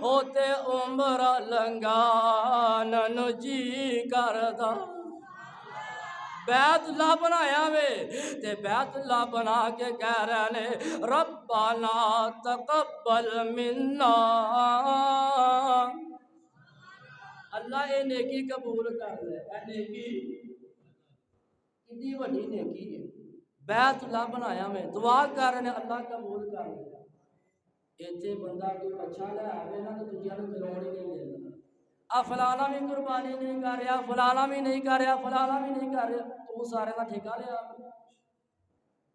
او تے عمر لنگانن جی کردا۔ بیت اللہ بنایا وے تے بیت اللہ بنا کے کہہ رہے نے ربنا تقبل منا، اللہ اے نیکی قبول کر لے، اے نیکی کتنی بڑی نیکی ہے، بیت اللہ بنایا وے دعا کر رہے نے اللہ قبول کر لے، ایتھے بندہ کوئی اچھا لے آوے نا تو دوجیاں نوں کھلون ہی نہیں دیندا، فلانا بھی قربانی نہیں کر رہا، فلانا بھی نہیں کر رہا، فلانا بھی نہیں کر رہا، تو سارے کا ٹھیکہ لیا،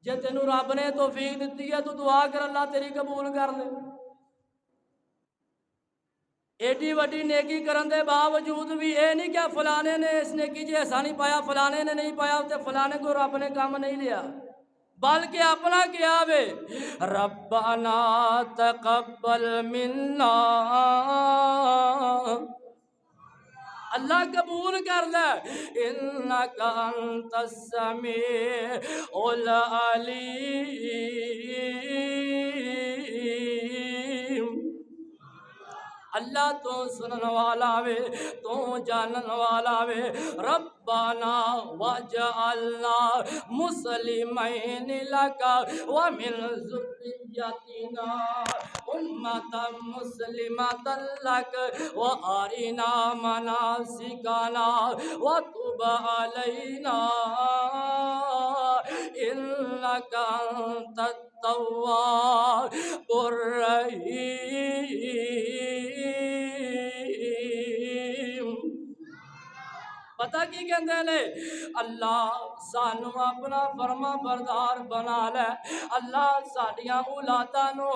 جے تینوں رب نے توفیق دیتی ہے تو دعا کر اللہ تیری قبول کر لے۔ ایڈی وڈی نیکی کرن دے باوجود بھی اے نہیں کہ فلانے نے اس نیکی جی ایسا نہیں پایا، فلانے نے نہیں پایا تے فلانے کو رب نے کام نہیں لیا، بلکہ اپنا کیا وے ربنا تقبل منا، اللہ قبول کر لے انک انت السمیع العلیم، اللہ تو سنن والا وے تو جانن والا وے، ربنا وجعلنا مسلمین لک ومن ذریتنا امة مسلمة لک وارنا مناسکنا وتب علینا انک انت التواب الرحیم۔ پتہ کی کہندے نے اللہ سانو اپنا فرما بردار بنا لے، اللہ ساڈیاں اولاداں نو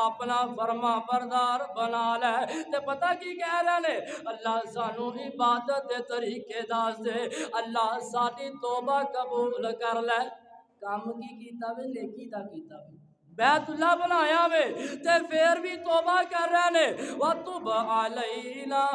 اپنا فرما بردار بنا لے، تے پتہ کی کہہ رہے نے اللہ سانو عبادت دے طریقے دس دے، اللہ ساڈی توبہ قبول کر لے، کام کی کیتا وے نیکی دا کیتا وے، بیت اللہ بنایا وے تے پھر بھی توبہ کر رہے نے وَتُبْ عَلَيْنَا،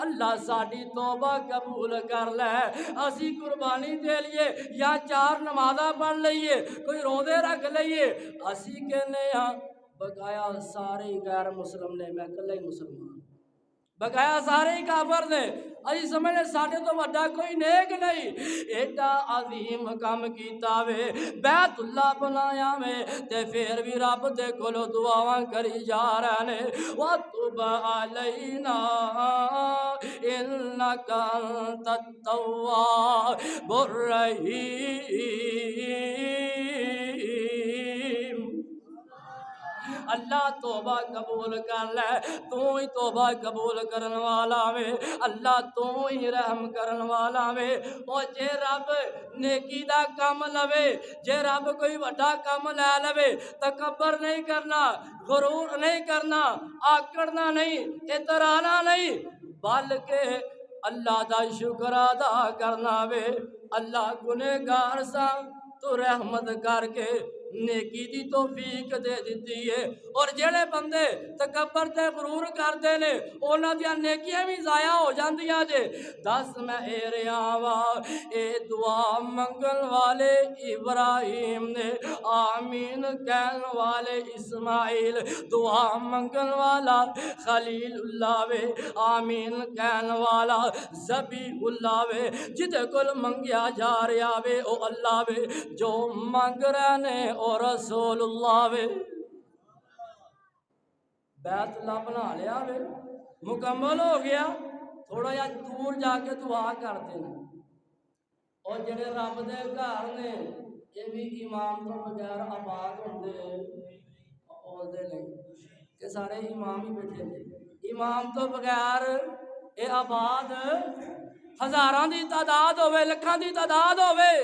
اللہ ساڈی توبہ قبول کر لے، اسی قربانی دے لیے یا 4 نمازاں پڑھ لئیے، کوئی روزے رکھ لئیے، اسی کہنے ہاں بقایا سارے غیر مسلم نے، میں کلے ہی مسلمان، بقایا سارے ہی کافر نے، اسی سمجھنے ساڈے تو وڈا کوئی نیک نہیں، ایڈا عظیم کام کیتا وے بیت اللہ بنایا وے تے پھر بھی رب دے کولو دعاواں کری جا رہے نے وَتُبْ عَلَيْنَا إِنَّكَ أَنْتَ التَّوَّابُ الرَّحِيمُ۔ اللہ توبہ قبول کر لے، تو ہی توبہ قبول کرن والا وے، اللہ تو ہی رحم کرن والا وے، او جے رب نیکی دا کام لوے، جے رب کوئی وڈا کام لے لوے، تکبر نہیں کرنا، غرور نہیں کرنا، آکڑنا نہیں، اترانا نہیں، بلکہ اللہ دا شکر ادا کرنا وے، اللہ گنہگار سا تو رحمت کر کے نیکی دی توفیق دے دیتی ہے، اور جڑے بندے تکبر تے غرور کرتے نے انہاں دیاں نیکیاں بھی ضائع ہو جاندیاں جے۔ دس میں اے رہا وا اے دعا منگن والے ابراہیم نے، آمین کہن والے اسماعیل، دعا منگن والا خلیل اللہ وے، آمین کہن والا ذبیح اللہ وے، جدے کول منگیا جا رہا وے او اللہ وے، جو منگ رہے نے او رسول اللہ وے۔ بیت اللہ بنا لیا وے، مکمل ہو گیا، تھوڑا یا دور جا کے دعا کرتے ہیں، اور جڑے رب دے گھر نے یہ بھی امام تو بغیر آباد ہوندے بولتے نہیں کہ سارے امام ہی بیٹھے تھے، امام تو بغیر اے آباد ہزاراں دی تعداد ہوے، لکھاں دی تعداد ہوے،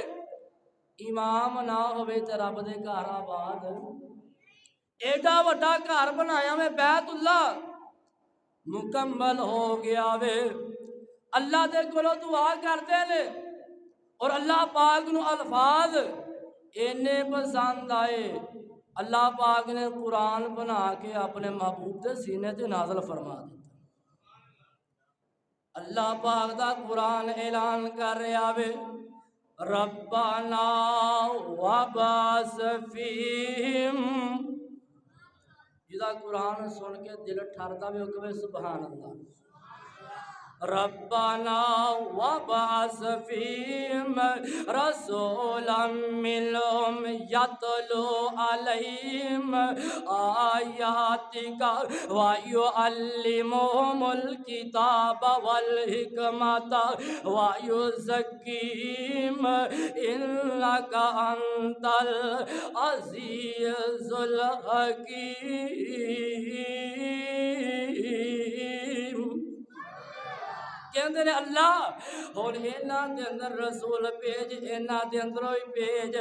امام نہ ہوے تے رب دے گھر آباد ایڈا وڈا گھر بنایا میں بیت اللہ مکمل ہو گیا وے۔ اللہ دے کولوں دعا کرتے نے اور اللہ پاک نو الفاظ اینے پسند آئے، اللہ پاک نے قرآن بنا کے اپنے محبوب دے سینے تے نازل فرما دیتا۔ اللہ پاک دا قرآن اعلان کر رہا وے، ربنا وبعث فیہم، جدا قرآن سن کے دل ٹھردا وے او کہے سبحان اللہ۔ ربنا وبعث فیہم رسولا منہم یتلو علیہم آیاتک ویعلمہم الکتاب والحکمت ویزکیہم انک انت العزیز الحکیم۔ کہندے نے اللہ اور اینا دے اندر رسول بھیج، اینا دے اندر ہوئی بھیج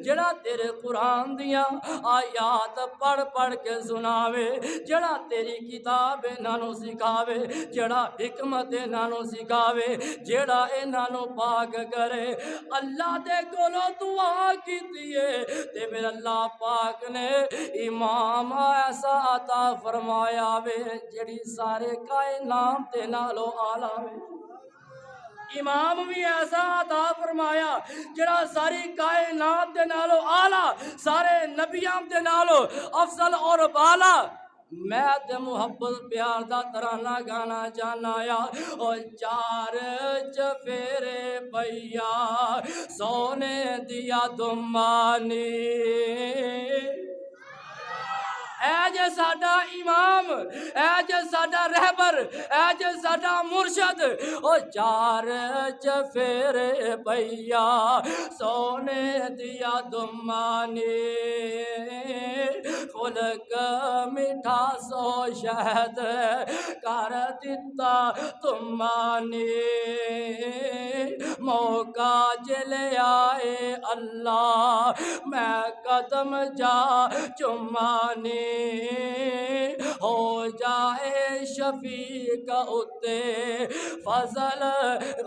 جڑا تیرے قرآن دیاں آیات پڑھ پڑھ کے سناوے، جڑا تیری کتاب انہاں سکھاوے، جڑا حکمت انہاں سکھاوے، جڑا انہاں پاک کرے۔ اللہ دے کولوں دعا کیتی ہے تے پھر اللہ پاک نے امام ایسا عطا فرمایا وے جڑی سارے کائنات دے نالوں اعلیٰ وے۔ امام بھی ایسا عطا فرمایا جڑا ساری کائنات دے نالوں اعلیٰ، سارے نبیان دے نالوں افضل اور بالا۔ میں تے محبت پیار دا ترانہ گانا جانا یا اور چار چفیرے بھیا سونے دیا دمانی، اے جے ساڈا امام، اے جے ساڈا رہبر، اے جے ساڈا مرشد، او چار چفیرے بھیا سونے دیا دمانی، خلق میٹھا سو شہد کر دیتا تمانی، موقع جلے آئے اللہ میں قدم جا چمانی، ہو جائے شفیق اتے فضل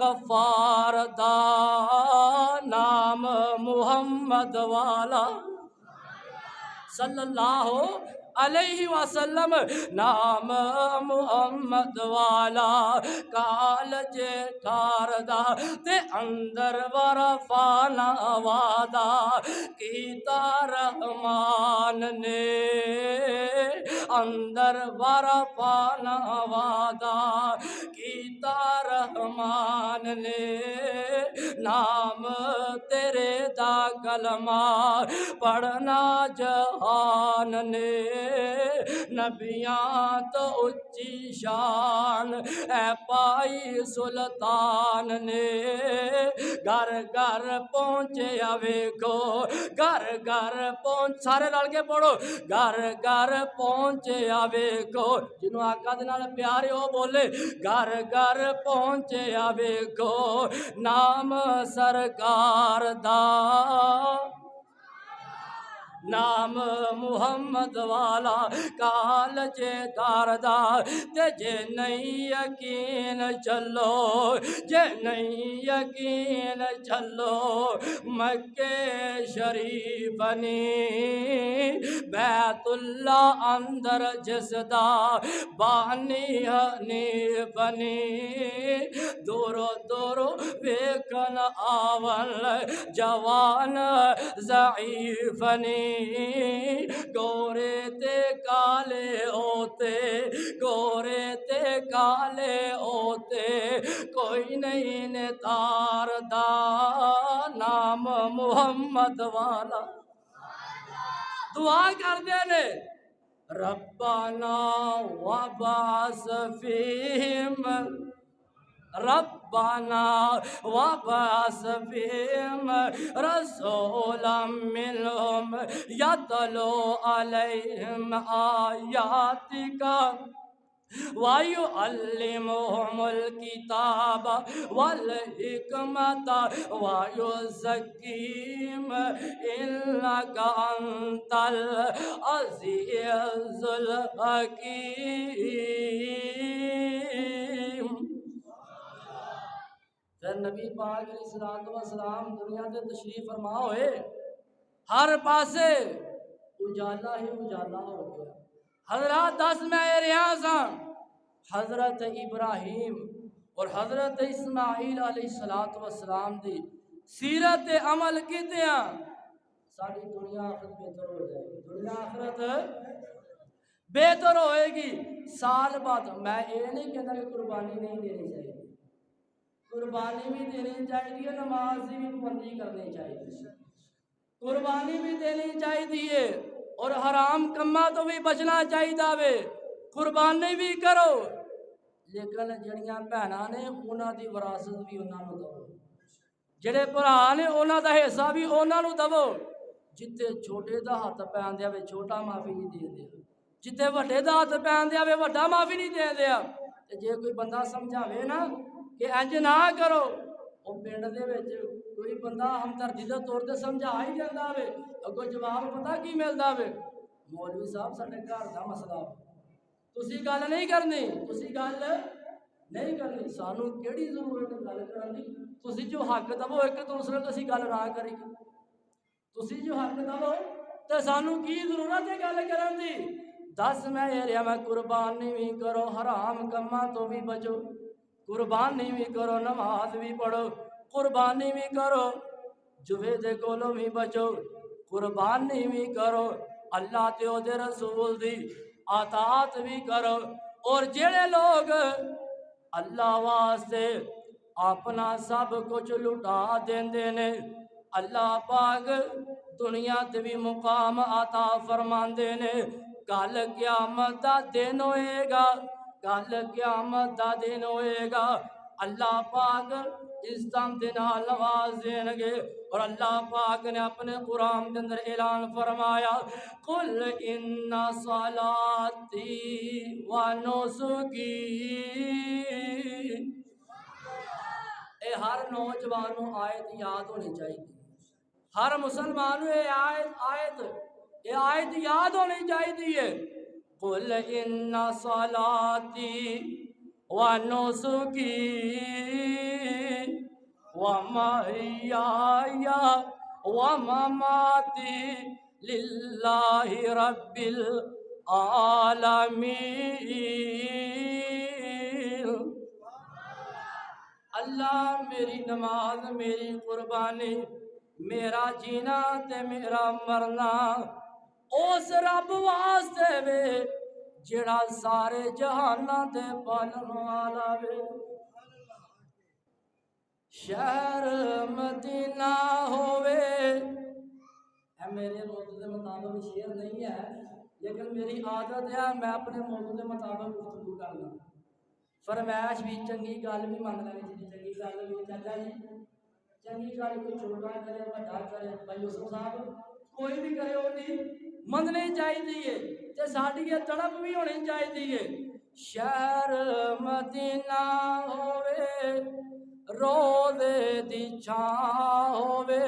غفار دا نام محمد والا صلی اللہ علیہ وسلم، نام محمد والا کالج ٹھاردا تے اندر ورفانا وعدہ کیتا رحمان نے، اندر ورفانا وعدہ کیتا رحمان نے، نام تیرے دا کلمہ پڑھنا جہان نے، نبیاں تو اچھی شان اے پائی سلطان نے، گھر گھر پہنچے ویکھو، گھر گھر پہنچ، سارے رل کے پڑھو، گھر گھر پہنچے ویکھو، جنہوں آقا دے نال پیارے ہو بولے، گھر گھر پہنچے ویکھو نام سرکار دا، نام محمد والا کالج داردا تے جے نہیں یقین چلو جے نہیں یقین چلو مکے شریف نی بیت اللہ اندر جس دا بانی حنیف نی دورو دورو ویکن آول جوان ضعیف نی گورے تے کالے ہوتے گورے تے کالے ہوتے کوئی نہیں نتار دا نام محمد والا دعا کر دے نے ربنا وبعث فیہم ربنا وبعث فیہم رسولا منہم یتلو علیہم آیاتک وَيُعَلِّمُهُمُ الْكِتَابَ وَالْحِكْمَةَ وَيُزَكِّيهِمْ إِنَّكَ أَنْتَ الْعَزِيزُ الْحَكِيمُ۔ پھر نبی پاک علیہ السلام دنیا تے تشریف فرما ہوئے ہر پاسے اجالا ہی اجالا ہو گیا۔ حضرات دس میں رہا سا حضرت ابراہیم اور حضرت اسماعیل علیہ السلام دی سیرت عمل کیتے ہیں ساری دنیا آخرت بہتر ہو جائے گی دنیا آخرت بہتر ہوئے گی سال بعد میں یہ نہیں کہتا کہ قربانی نہیں دینی چاہیے قربانی بھی دینی چاہیے نماز بھی پابندی کرنی چاہیے قربانی بھی دینی چاہیے اور حرام کما تو بھی بچنا چاہیے قربانی بھی کرو لیکن جڑیاں بہناں نے انہاں دی وراثت بھی انہاں نوں دو جڑے بھرا نے انہاں دا حصہ بھی انہاں نوں دو جتے چھوٹے دا ہاتھ پیندیا وے چھوٹا معافی نہیں دیندے جتے وڈے دا ہاتھ پیندیا وے وڈا معافی نہیں دیندے تے جے کوئی بندہ سمجھاوے نا کہ انج نہ کرو او پنڈ دے وچ کوئی بندہ ہمدردی دے طور تے سمجھا ہی جاندا وے اگوں جواب پتہ کی ملدا وے مولوی صاحب ساڈے گھر دا مسئلہ تسی گل نہیں کرنی تسی گل نہیں کرنی سانو کیڑی ضرورت گل کرن دی تسی جو حق دو ایک دوسرے تو اسی گل نہ کری تسی جو حق دو تے سانو کی ضرورت ہے گل کرن دی دس میں رہا میں قربانی بھی کرو حرام کما تو بھی بچو قربانی بھی کرو نماز بھی پڑھو قربانی بھی کرو جوے دے کولوں بھی بچو قربانی بھی کرو اللہ تے او دے رسول دی اطاعت بھی کرو اور جڑے لوگ اللہ واسطے اپنا سب کچھ لٹا دیندے نے اللہ پاک دنیا تے بھی مقام عطا فرماندے نے کل قیامت دا دن ہوئے گا کل قیامت دا دن ہوئے گا اللہ پاک اس دم دن نواز دیں گے اور اللہ پاک نے اپنے قرآن کے اندر اعلان فرمایا قل ان صلاتی و نسکی اے ہر نوجوانوں آیت یاد ہونی چاہیے ہر مسلمانوں یہ آیت یاد ہونی چاہیے قل ان صلاتی و نسکی وَمَحْيَايَ وَمَمَاتِي لِلَّهِ رَبِّ الْعَالَمِينَ اللہ میری نماز میری قربانی میرا جینا تے میرا مرنا اس رب واسطے وے جڑا سارے جہاناں تے پالن والا وے شہر مدینہ ہوئے اے میرے موضوع کے مطابق شعر نہیں ہے لیکن میری عادت ہے میں اپنے موضوع کے مطابق گفتگو کرنا فرمائش بھی چنگی گل بھی مان لے جی چنگی گل بھی چاچا جی چنگی گل کوئی چھوٹا کرے بڑا کرے بھائی یوسف صاحب کوئی بھی کرے وہ نہیں مننی چاہیے تے ساڈی یہ تڑپ بھی ہونی چاہیے شہر مدینہ ہوئے روزے دی چھاں ہووے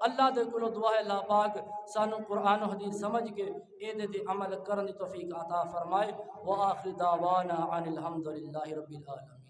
اللہ دے کولو دعا ہے اللہ پاک سانو قرآن و حدیث سمجھ کے اے دے عمل کرن دی توفیق عطا فرمائے۔ وآخر دعوانا عن الحمد للہ رب العالمین۔